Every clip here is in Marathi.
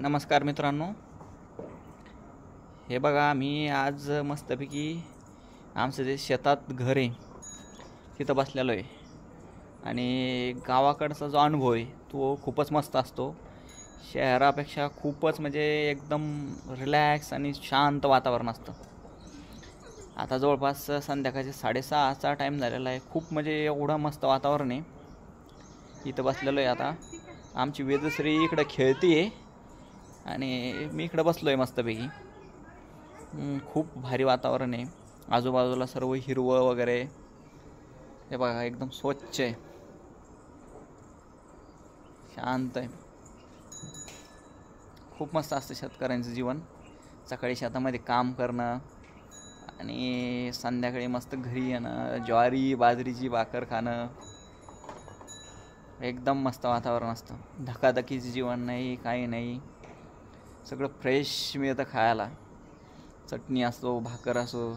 नमस्कार मित्रांनो, हे बघा मी आज मस्तपैकी आमचं जे शेतात घर आहे तिथं बसलेलो आहे आणि गावाकडचा जो अनुभव आहे तो खूपच मस्त असतो. शहरापेक्षा खूपच म्हणजे एकदम रिलॅक्स आणि शांत वातावरण असतं. आता जवळपास संध्याकाळचे 6:30चा टाईम झालेला आहे. खूप म्हणजे एवढं मस्त वातावरण आहे. इथं बसलेलो आहे. आता आमची वेदश्री इकडं खेळती आहे आणि मी इकडं बसलो आहे मस्तपैकी. खूप भारी वातावरण आहे. आजूबाजूला सर्व हिरवं वगैरे. हे बघा एकदम स्वच्छ आहे, शांत आहे. खूप मस्त असतं शेतकऱ्यांचं जीवन. सकाळी शेतामध्ये काम करणं आणि संध्याकाळी मस्त घरी येणं, ज्वारी बाजरीची भाकर खाणं. एकदम मस्त वातावरण असतं. धकाधकीचं जीवन नाही, काही नाही. सगळं फ्रेश मिळतं खायला. चटणी असो, भाकर असो,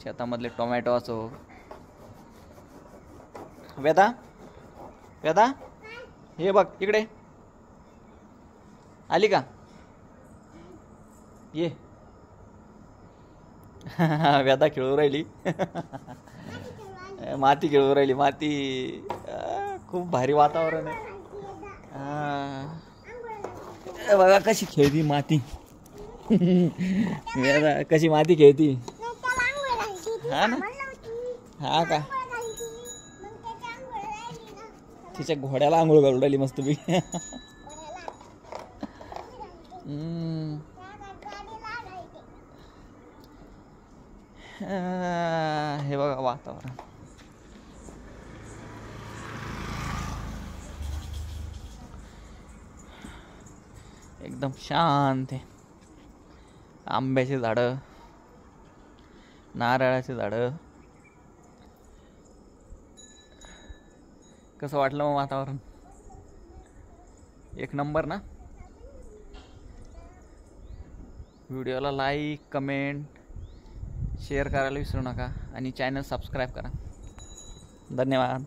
शेतामधले टोमॅटो असो. वेदा वेदा हे बघ इकडे आली का? ये. वेदा खेळू राहिली. माती खेळू राहिली. माती. खूप भारी वातावरण आहे. बघा कशी खेळती माती. वेदा कशी माती खेळती. हा ना. हा का? तिच्या घोड्याला आंघोळ घालून राहिली मस्त बी. हे बघा वातावरण एकदम शांत आहे. आंब्याची झाडं, नारळाची झाडं. कसं वाटलं मग वातावरण? एक नंबर ना. व्हिडिओला लाईक, कमेंट, शेअर करायला विसरू नका आणि चॅनल सबस्क्राईब करा. धन्यवाद.